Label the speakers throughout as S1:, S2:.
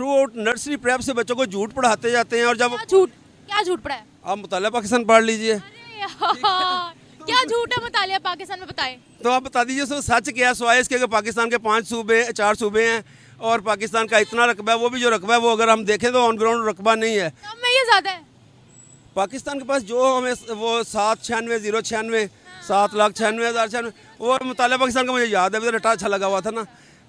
S1: Through out nursery prep से बच्चों को झूठ पढ़ाते जाते हैं और जब
S2: क्या झूठ पढ़ा है?
S1: आप मुतालिया पाकिस्तान पढ़ लीजिए।
S2: अरे यार, क्या झूठ है मुतालिया पाकिस्तान में, बताएं।
S1: तो आप बता दीजिए उसमें सच क्या है। सवाए इसके कि पाकिस्तान के 4 सूबे हैं और पाकिस्तान का इतना रकबा है, वो भी जो रकबा है वो अगर हम देखें तो ऑन ग्राउंड रकबा नहीं है।
S2: कम में ये ज्यादा है।
S1: पाकिस्तान के पास जो हमें वो 796,096 7,96,096 वो मुतालिया पाकिस्तान का मुझे याद है, रटा अच्छा लगा हुआ था ना,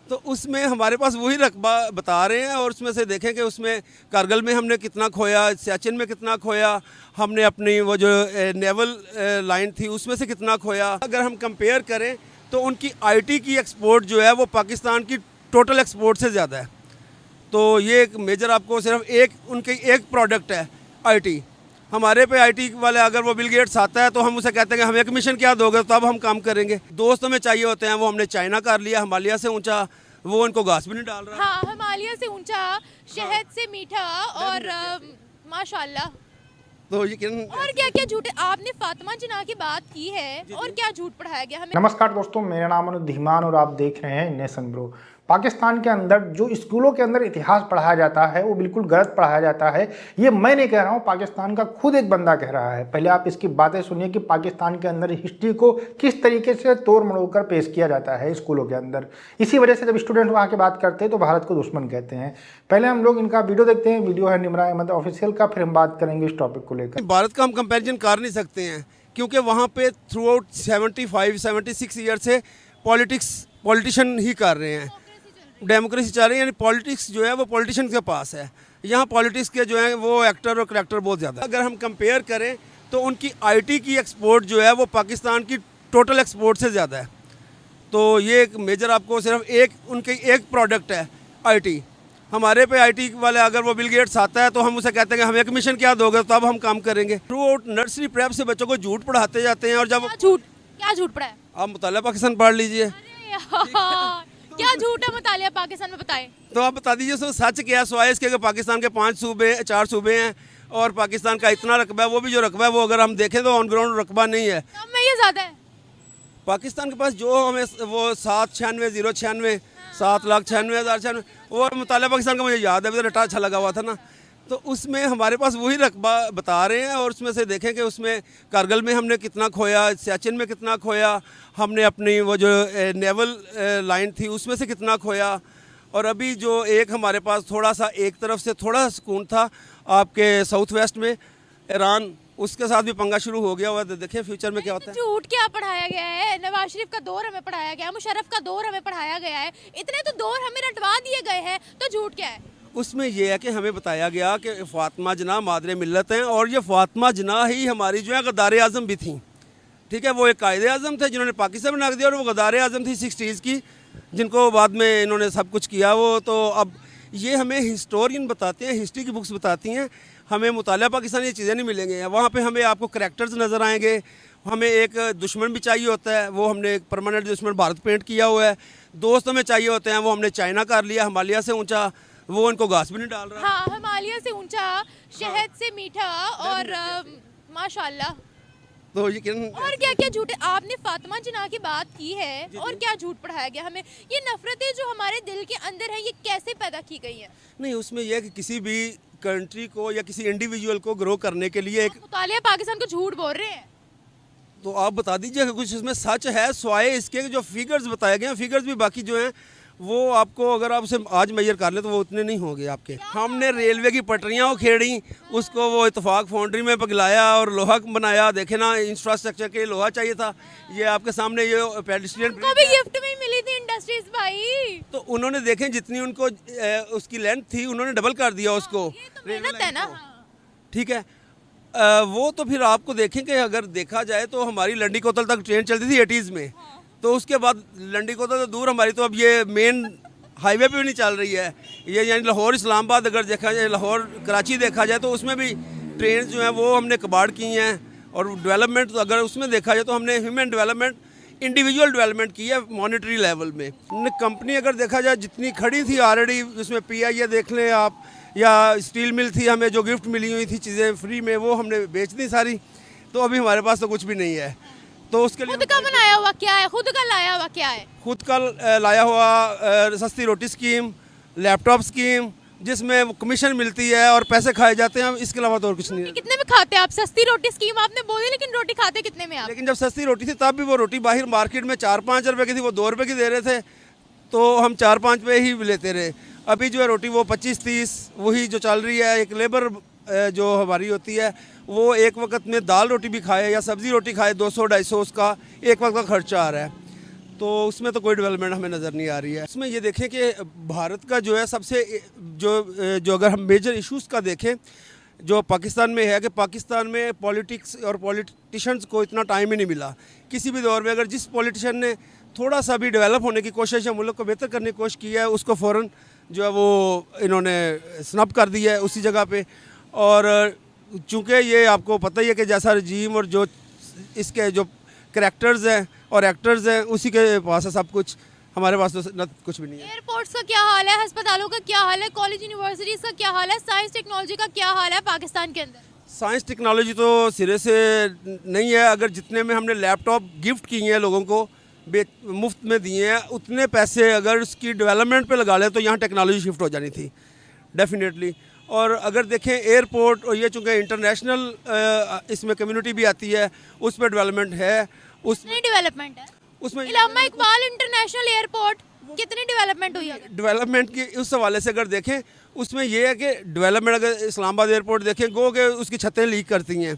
S1: तो उसमें हमारे पास वही रकबा बता रहे हैं। और उसमें से देखें कि उसमें कारगिल में हमने कितना खोया, सियाचिन में कितना खोया, हमने अपनी वो जो नेवल लाइन थी उसमें से कितना खोया। अगर हम कंपेयर करें तो उनकी आईटी की एक्सपोर्ट जो है वो पाकिस्तान की टोटल एक्सपोर्ट से ज़्यादा है। तो ये एक मेजर आपको सिर्फ उनकी एक प्रोडक्ट है आईटी। हमारे पे आईटी वाले अगर वो बिल गेट्स आता है तो हम उसे कहते हैं कि हमें कमीशन क्या दोगे, तब हम काम करेंगे। दोस्त हमें चाहिए होते हैं, वो हमने चाइना कर लिया, हिमालय से ऊंचा, वो उनको घास भी नहीं डाल रहा।
S2: हाँ, हिमालय से ऊंचा, शहद से मीठा और माशाल्लाह।
S1: तो यकीन
S2: और क्या क्या झूठ है? आपने फातिमा जिन्ना की बात की है और क्या झूठ पढ़ाया गया हमें?
S3: नमस्कार दोस्तों, मेरा नाम अनुज धीमान और आप देख रहे हैं नेशन ब्रो। पाकिस्तान के अंदर जो स्कूलों के अंदर इतिहास पढ़ाया जाता है वो बिल्कुल गलत पढ़ाया जाता है। ये मैं नहीं कह रहा हूँ, पाकिस्तान का खुद एक बंदा कह रहा है। पहले आप इसकी बातें सुनिए कि पाकिस्तान के अंदर हिस्ट्री को किस तरीके से तोड़ मरोड़ कर पेश किया जाता है स्कूलों के अंदर। इसी वजह से जब स्टूडेंट वहाँ की बात करते हैं तो भारत को दुश्मन कहते हैं। पहले हम लोग इनका वीडियो देखते हैं। वीडियो है निमरा अहमद ऑफिशियल का, फिर हम बात करेंगे इस टॉपिक को लेकर।
S1: भारत का हम कंपेरिजन कर नहीं सकते हैं क्योंकि वहाँ पे थ्रू आउट 76 ईयर से पॉलिटिशियन ही कर रहे हैं, डेमोक्रेसी चल रही है। यानी पॉलिटिक्स जो है वो पॉलिटिशियन के पास है। यहाँ पॉलिटिक्स के जो है वो एक्टर और करैक्टर बहुत ज़्यादा। अगर हम कंपेयर करें तो उनकी आईटी की एक्सपोर्ट जो है वो पाकिस्तान की टोटल एक्सपोर्ट से ज़्यादा है। तो ये एक मेजर आपको सिर्फ उनकी एक प्रोडक्ट है आईटी। हमारे पे आईटी वाले अगर वो बिल गेट्स आता है तो हम उसे कहते हैं कि हमें कमीशन क्या दोगे, तब हम काम करेंगे। थ्रू आउट नर्सरी प्रेप से बच्चों को झूठ पढ़ाते जाते हैं और जब
S2: क्या झूठ पढ़ा है?
S1: आप मुतालिया पाकिस्तान पढ़ लीजिए।
S2: अरे यार, क्या झूठ है मुतालिया पाकिस्तान में, बताएं।
S1: तो आप बता दीजिए उसमें सच क्या है। सवाए इसके कि पाकिस्तान के 4 सूबे हैं और पाकिस्तान का इतना रकबा है, वो भी जो रकबा है वो अगर हम देखें तो ऑन ग्राउंड रकबा नहीं है।
S2: कम में ये ज्यादा है।
S1: पाकिस्तान के पास जो हमें वो 796,096 7,96,096 वो मुतालिया पाकिस्तान का मुझे याद है, रटा अच्छा लगा हुआ था ना, तो उसमें हमारे पास वही रकबा बता रहे हैं। और उसमें से देखें कि उसमें कारगिल में हमने कितना खोया, सियाचिन में कितना खोया, हमने अपनी वो जो नेवल लाइन थी उसमें से कितना खोया। और अभी जो एक हमारे पास थोड़ा सा एक तरफ से थोड़ा सुकून था आपके साउथ वेस्ट में, ईरान, उसके साथ भी पंगा शुरू हो गया हुआ। देखिए फ्यूचर में क्या होता है।
S2: झूठ क्या पढ़ाया गया है? नवाज शरीफ का दौर हमें पढ़ाया गया है, मुशर्रफ का दौर हमें पढ़ाया गया है, इतने तो दौर हमें रटवा दिए गए हैं, तो झूठ क्या है?
S1: उसमें यह है कि हमें बताया गया कि फातिमा जिन्ना मादरे मिल्लत हैं और ये फातिमा जिन्ना ही हमारी जो है गद्दार आज़म भी थी। ठीक है, वो एक कायदे आज़म थे जिन्होंने पाकिस्तान बना दिया और वो गद्दार आज़म थी 60s की, जिनको बाद में इन्होंने सब कुछ किया वो। तो अब ये हमें हिस्टोरियन बताते हैं, हिस्ट्री की बुक्स बताती हैं। हमें मुतालिया पाकिस्तान ये चीज़ें नहीं मिलेंगी। वहाँ पे हमें आपको करैक्टर्स नज़र आएंगे। हमें एक दुश्मन भी चाहिए होता है, वो हमने एक परमानेंट दुश्मन भारत पेंट किया हुआ है। दोस्त हमें चाहिए होते हैं, वो हमने चाइना कर लिया, हिमालय से ऊंचा, वो उनको घास भी नहीं डाल रहा।
S2: हाँ, हिमालय से ऊंचा, शहद से मीठा और माशाल्लाह।
S1: तो यकीन
S2: और क्या क्या झूठ है? आपने फातिमा जिन्ना की बात की है और क्या झूठ पढ़ाया गया हमें? ये नफरतें जो हमारे दिल के अंदर है, ये कैसे पैदा की गई हैं?
S1: नहीं, उसमें यह है कि किसी भी कंट्री को या किसी इंडिविजुअल को ग्रो करने के लिए एक,
S2: मुतालिया पाकिस्तान को झूठ बोल रहे हैं।
S1: तो आप बता दीजिए कि कुछ इसमें सच है। स्वाए इसके जो फिगर्स बताए गए हैं, फिगर्स भी बाकी जो हैं वो आपको अगर आप उसे आज मेजर कर ले तो वो उतने नहीं होंगे आपके। हमने रेलवे की पटरियाँ उखेड़ी, उसको वो इत्तेफाक फाउंड्री में पिघलाया और लोहा बनाया। देखे ना, इंफ्रास्ट्रक्चर के लिए लोहा चाहिए था। ये आपके सामने ये पेडिस्ट्रियन
S2: उनको भी गिफ्ट में मिली थी इंडस्ट्रीज भाई।
S1: तो उन्होंने देखें जितनी उनको उसकी लेंथ थी उन्होंने डबल कर दिया उसको।
S2: ये तो मेहनत है ना।
S1: ठीक है, वो तो फिर आपको देखें कि अगर देखा जाए तो हमारी लंडी कोतल तक ट्रेन चलती थी 80s में, तो उसके बाद लंडी कोतल तो दूर हमारी, तो अब ये मेन हाईवे पे भी नहीं चल रही है। ये यानी लाहौर इस्लामाबाद अगर देखा जाए, लाहौर कराची देखा जाए तो उसमें भी ट्रेन जो है वो हमने कबाड़ की हैं। और डेवलपमेंट अगर उसमें देखा जाए तो हमने ह्यूमन डेवलपमेंट, इंडिविजुअल डेवलपमेंट की है मॉनेटरी लेवल में। कंपनी अगर देखा जाए जितनी खड़ी थी ऑलरेडी, उसमें PIA देख लें आप, या स्टील मिल थी, हमें जो गिफ्ट मिली हुई थी चीज़ें फ्री में, वो हमने बेच दी सारी। तो अभी हमारे पास तो कुछ भी नहीं है। तो उसके लिए
S2: खुद का बनाया हुआ क्या है? खुद का लाया हुआ क्या है?
S1: खुद का लाया हुआ सस्ती रोटी स्कीम, लैपटॉप स्कीम, जिसमें कमीशन मिलती है और पैसे खाए जाते हैं, इसके अलावा तो और कुछ नहीं है।
S2: कितने में खाते हैं आप? सस्ती रोटी स्कीम आपने बोली, लेकिन रोटी खाते कितने में आप?
S1: लेकिन जब सस्ती रोटी थी तब भी वो रोटी बाहर मार्केट में 4-5 रुपए की थी, वो 2 रुपए की दे रहे थे, तो हम 4-5 पे ही लेते रहे। अभी जो है रोटी वो 25-30 वही जो चल रही है। एक लेबर जो हमारी होती है वो एक वक्त में दाल रोटी भी खाए या सब्ज़ी रोटी खाए 200-250 उसका एक वक्त का खर्चा आ रहा है, तो उसमें तो कोई डेवलपमेंट हमें नज़र नहीं आ रही है। इसमें ये देखें कि भारत का जो है सबसे जो अगर हम मेजर इश्यूज़ का देखें जो पाकिस्तान में है कि पाकिस्तान में पॉलिटिक्स और पॉलिटिशियंस को इतना टाइम ही नहीं मिला। किसी भी दौर में अगर जिस पॉलिटिशियन ने थोड़ा सा भी डेवलप होने की कोशिश या मुल्क को बेहतर करने की कोशिश की है, उसको फ़ौरन जो है वो इन्होंने स्नब कर दिया है उसी जगह पे। और चूँकि ये आपको पता ही है कि जैसा रजीम और जो इसके जो करैक्टर्स हैं और एक्टर्स हैं उसी के पास है सब कुछ, हमारे पास तो कुछ भी नहीं है।
S2: एयरपोर्ट्स का क्या हाल है, अस्पतालों का क्या हाल है, कॉलेज यूनिवर्सिटीज़ का क्या हाल है, साइंस टेक्नोलॉजी का क्या हाल है पाकिस्तान के अंदर?
S1: साइंस टेक्नोलॉजी तो सिरे से नहीं है। अगर जितने में हमने लैपटॉप गिफ्ट किए हैं लोगों को, मुफ्त में दिए हैं, उतने पैसे अगर उसकी डेवलपमेंट पे लगा लें तो यहाँ टेक्नोलॉजी शिफ्ट हो जानी थी डेफिनेटली। और अगर देखें एयरपोर्ट, और ये चूँकि इंटरनेशनल इसमें कम्युनिटी भी आती है, उस पर डेवलपमेंट है।
S2: कितनी डेवलपमेंट है
S1: उसमें
S2: इलामा इकबाल इंटरनेशनल एयरपोर्ट, कितनी डेवलपमेंट हुई है?
S1: डेवलपमेंट की उस हवाले से अगर देखें उसमें यह है कि डेवलपमेंट, अगर इस्लामाबाद एयरपोर्ट देखें गो के उसकी छतें लीक करती हैं,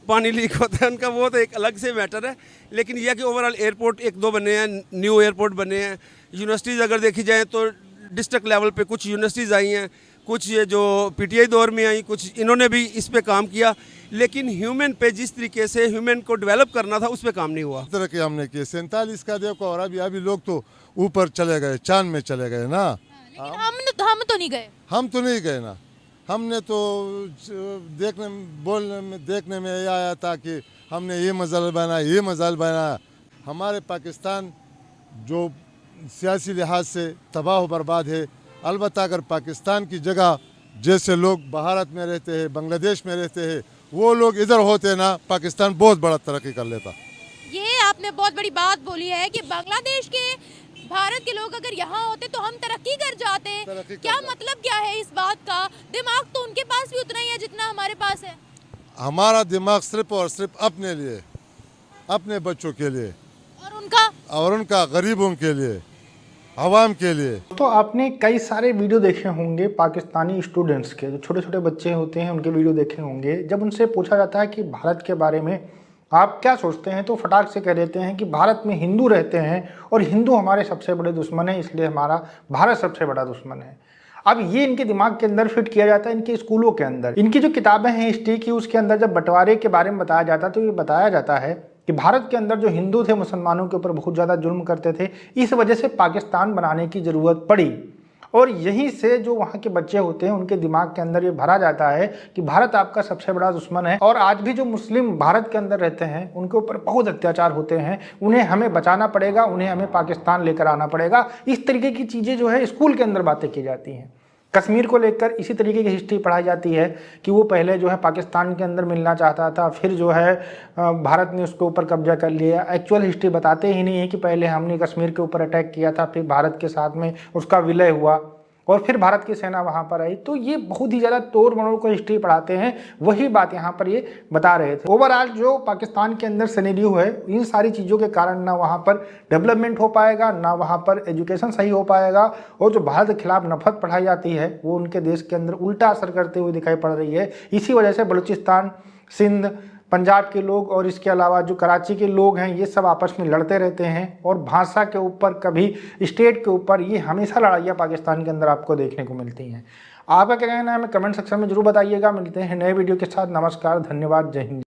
S1: पानी लीक होता है उनका, वो तो एक अलग से मैटर है। लेकिन यह है कि ओवरऑल एयरपोर्ट 1-2 बने हैं, न्यू एयरपोर्ट बने हैं। यूनिवर्सिटीज़ अगर देखी जाए तो डिस्ट्रिक्ट लेवल पे कुछ यूनिवर्सिटीज़ आई हैं, कुछ ये जो पीटीआई दौर में आई, कुछ इन्होंने भी इस पे काम किया, लेकिन ह्यूमन पे जिस तरीके से ह्यूमन को डेवलप करना था उस पे काम नहीं हुआ।
S4: तरह के हमने किए 47 का देखो, और अभी लोग तो ऊपर चले गए, चांद में चले गए ना।
S2: लेकिन हम तो नहीं गए।
S4: हम तो नहीं गए ना। हमने तो देखने में ये आया था कि हमने ये मजाल बनाया। हमारे पाकिस्तान जो सियासी लिहाज से तबाह बर्बाद है, अलबत्ता अगर पाकिस्तान की जगह जैसे लोग भारत में रहते हैं, बांग्लादेश में रहते हैं, वो लोग इधर होते ना, पाकिस्तान बहुत बड़ा तरक्की कर लेता।
S2: ये आपने बहुत बड़ी बात बोली है कि बांग्लादेश के, भारत के लोग अगर यहाँ होते तो हम तरक्की कर जाते। क्या मतलब क्या है इस बात का? दिमाग तो उनके पास भी उतना ही है जितना हमारे पास है।
S4: हमारा दिमाग सिर्फ और सिर्फ अपने लिए, अपने बच्चों के लिए, और उनका गरीबों के लिए, आवाम के लिए।
S3: तो आपने कई सारे वीडियो देखे होंगे पाकिस्तानी स्टूडेंट्स के, जो छोटे छोटे बच्चे होते हैं उनके वीडियो देखे होंगे। जब उनसे पूछा जाता है कि भारत के बारे में आप क्या सोचते हैं, तो फटाक से कह देते हैं कि भारत में हिंदू रहते हैं और हिंदू हमारे सबसे बड़े दुश्मन हैं, इसलिए हमारा भारत सबसे बड़ा दुश्मन है। अब ये इनके दिमाग के अंदर फिट किया जाता है इनके स्कूलों के अंदर। इनकी जो किताबें हैं हिस्ट्री की, उसके अंदर जब बंटवारे के बारे में बताया जाता है तो ये बताया जाता है कि भारत के अंदर जो हिंदू थे मुसलमानों के ऊपर बहुत ज़्यादा जुल्म करते थे, इस वजह से पाकिस्तान बनाने की ज़रूरत पड़ी। और यहीं से जो वहाँ के बच्चे होते हैं उनके दिमाग के अंदर ये भरा जाता है कि भारत आपका सबसे बड़ा दुश्मन है। और आज भी जो मुस्लिम भारत के अंदर रहते हैं उनके ऊपर बहुत अत्याचार होते हैं, उन्हें हमें बचाना पड़ेगा, उन्हें हमें पाकिस्तान लेकर आना पड़ेगा। इस तरीके की चीज़ें जो है स्कूल के अंदर बातें की जाती हैं। कश्मीर को लेकर इसी तरीके की हिस्ट्री पढ़ाई जाती है कि वो पहले जो है पाकिस्तान के अंदर मिलना चाहता था, फिर जो है भारत ने उसके ऊपर कब्जा कर लिया। एक्चुअल हिस्ट्री बताते ही नहीं है कि पहले हमने कश्मीर के ऊपर अटैक किया था, फिर भारत के साथ में उसका विलय हुआ और फिर भारत की सेना वहाँ पर आई। तो ये बहुत ही ज़्यादा तोड़ मरोड़ को हिस्ट्री पढ़ाते हैं, वही बात यहाँ पर ये बता रहे थे। ओवरऑल जो पाकिस्तान के अंदर सिनेरियो है, इन सारी चीज़ों के कारण ना वहाँ पर डेवलपमेंट हो पाएगा, ना वहाँ पर एजुकेशन सही हो पाएगा, और जो भारत के खिलाफ नफरत पढ़ाई जाती है वो उनके देश के अंदर उल्टा असर करते हुए दिखाई पड़ रही है। इसी वजह से बलूचिस्तान, सिंध, पंजाब के लोग और इसके अलावा जो कराची के लोग हैं ये सब आपस में लड़ते रहते हैं, और भाषा के ऊपर, कभी स्टेट के ऊपर, ये हमेशा लड़ाइयाँ पाकिस्तान के अंदर आपको देखने को मिलती हैं। आपका क्या कहना है हमें कमेंट सेक्शन में जरूर बताइएगा। मिलते हैं नए वीडियो के साथ। नमस्कार, धन्यवाद, जय हिंद।